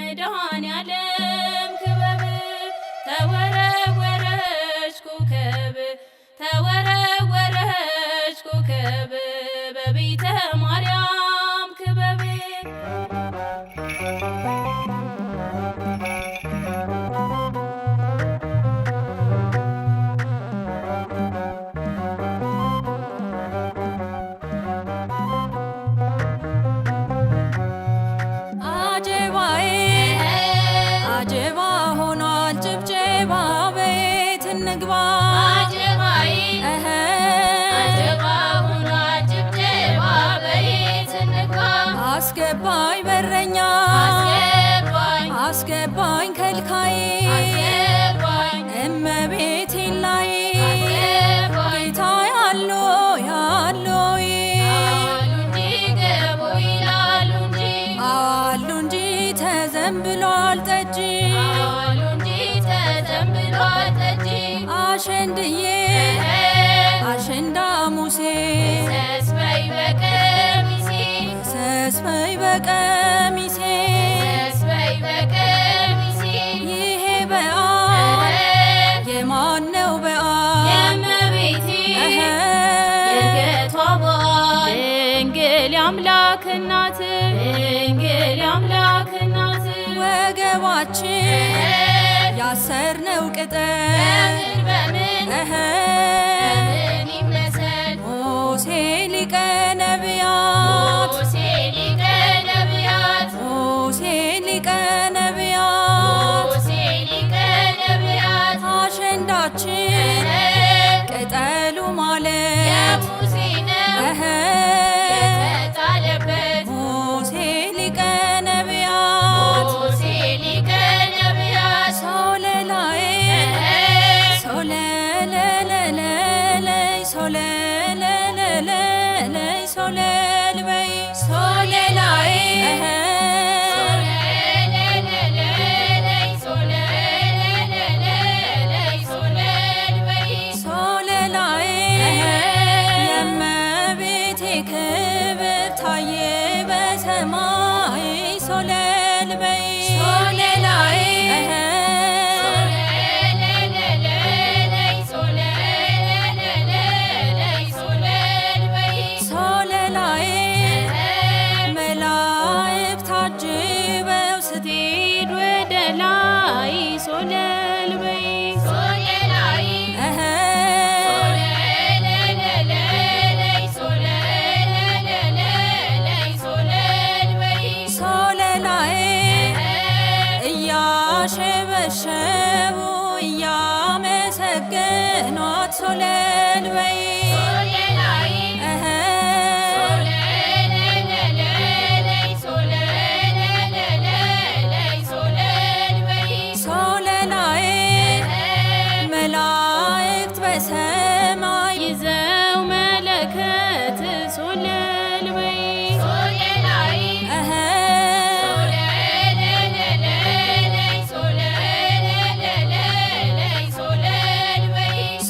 የመድኃኔዓለም ክበብ ተወረወረች ኮከብ ተወረወረች ኮከብ በቤተ ማርያም ክበብ አስገባኝ በረኛ አስገባኝ ከልካይ እመቤቴ ላይ ጌታ ያሎ አሉ እንጂ ተዘንብሏል ጠጅ አሸንድዬ አሸንዳ ሙሴ ሰስበይ በቀሚሴ ይሄ በዓል የማን ነው በዓል የእመቤቴ የእርገቷ በዓል ድንግል የአምላክ እናት ድንግል የአምላክ እናት ወገባችን ያሰርነው ቅጠል በምን ይመሰል ሙሴ ሊቀ ነቢያት ሙሴ ሊቀ ነቢያት ሙሴ ሊቀ ነቢያት ሙሴ ሊቀ ነቢያት አሸንዳችን ቅጠሉ ማለት የሙሴ ነው የተጣለበት ሙሴ ሊቀ ነቢያት ሙሴ ሊቀ ነቢያት ሶለላይ ሶለለለለለይ ሶለለለለለይ ሶለልበይ ሶለላይ ሶለላይ የእመቤቴ ክብር ታየ በሰማይ ሶለልበይ ሶለላይ ሶለላይ መላእክት ታጅበው ስትሄድ ወደ ላይ ሶለልበይ ሶለላይ እያሸበሸቡ እያመሰገኗት ሶለልበይ ሶለላይ መላእክት በሰማይ ይዘው መለከት ሶለልበይ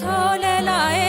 ሶለላይ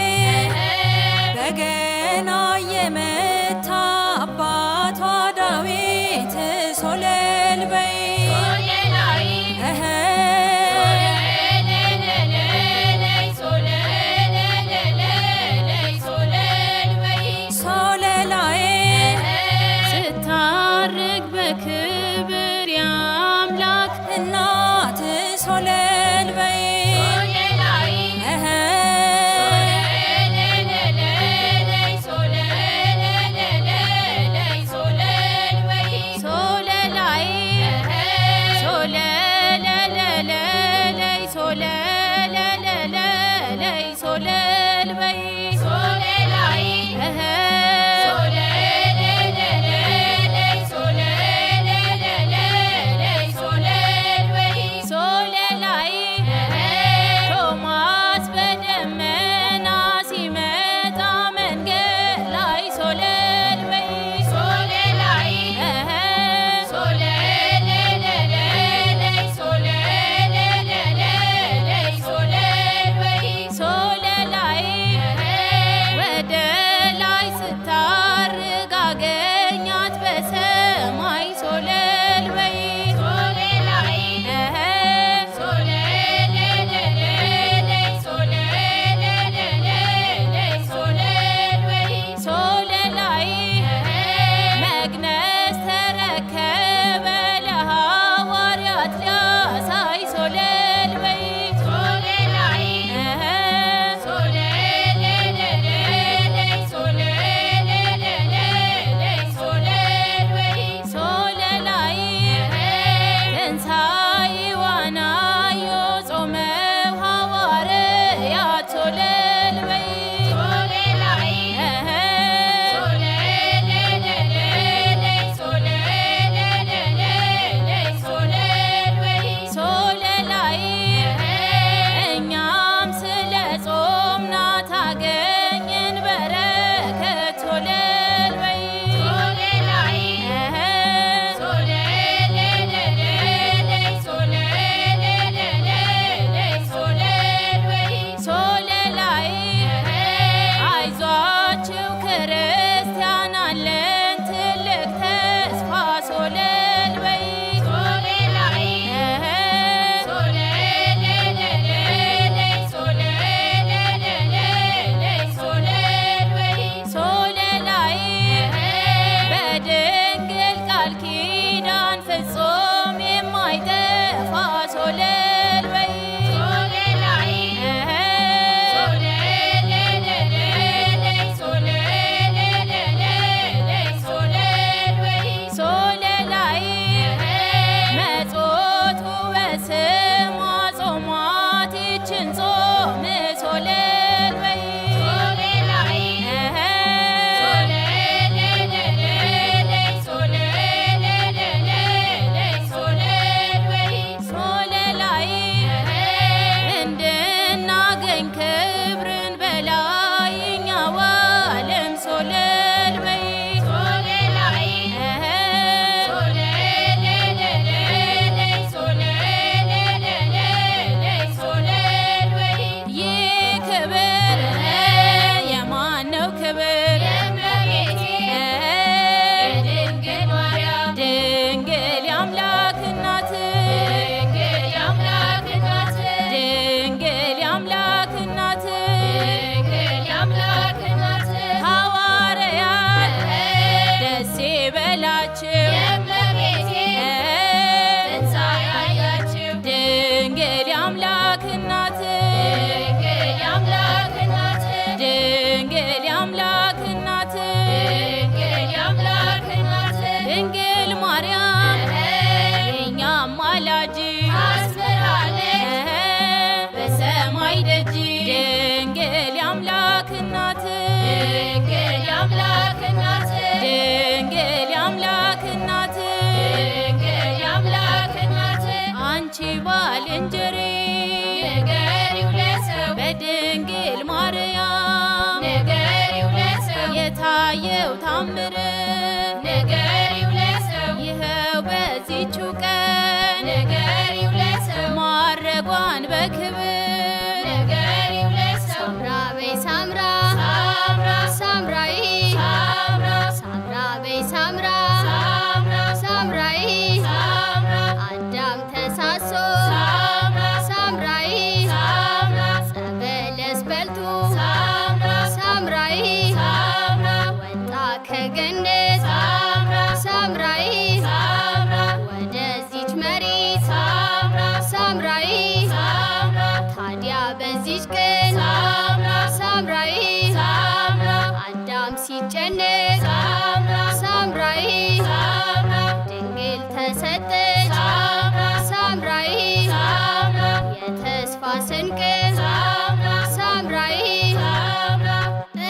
በክብር ንገሪው ለሰው ሳምራ በይ ሳምራ ሳምራ ሳምራይ ሳምራ ሳምራ በይ ሳምራ ሳምራ ሳምራይ ሳምራ አዳም ተሳሶ ሳምራ ሳምራይ ሳምራ ጸበለስ በልቶ ሳምራ ሳምራይ ሳምራ ወጣ ከገነት ሳምራ ሳምራይ ሳምራ ወደዚች መሬት ሳምራ ሳምራይ ሳምራ ታዲያ በዚች ቀን ሳምራ ሳምራይ ሳምራ አዳም ሲጨነቅ ሳምራ ሳምራይ ሳምራ ድንግል ተሰጠች ሳምራ ሳምራይ ሳምራ የተስፋ ስንቅ ሳምራ ሳምራይ ሳምራ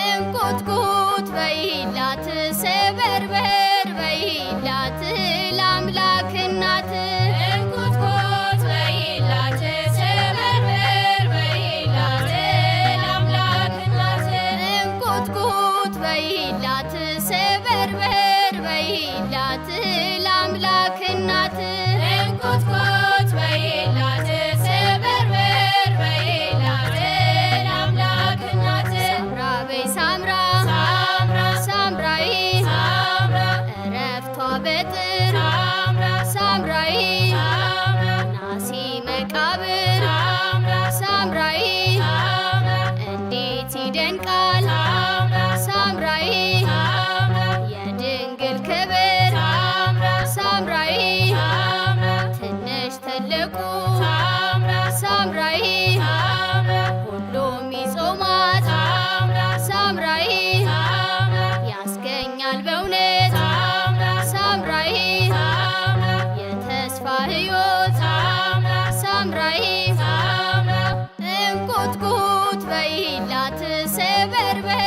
እንቁጥቁጥ በይላት ሰበርበር በይላት ለአምላክ እናት እንቁጥቁጥ በይላት ሰበርበር በይላት ለአምላክ እናት እንቁጥቁጥ በይላት ሰበርበር በይላት ለአምላክ እናት እንቁጥቁጥ በይላት ሰበርበር በይላት ለአምላክ እናት ሳምራ በይ ሳምራ ሳምራ ሳምራይ ሳምራ እረፍቷ በጥር ሳምራ ሳምራይ ሳምራ ናሲ መቃብር ሳምራ ሳምራይ ሳምራ እንዴት ይደንቃል ሳምራ ሳምራይ ሳምራ የድንግል ክብር ሳምራ ሳምራይ ሳምራ ትንሽ ትልቁ ሳምራ ሳምራይ ሳምራ ሁሉም ይጾማት ሳምራ ሳምራይ ሳምራ ያስገኛል በእውነት ሳምራ ሳምራይ ሳምራ የተስፋ ሕይወት ሳምራ ሳምራይ ሳምራ እንቁጥቁጥ በይላት ሰበርበር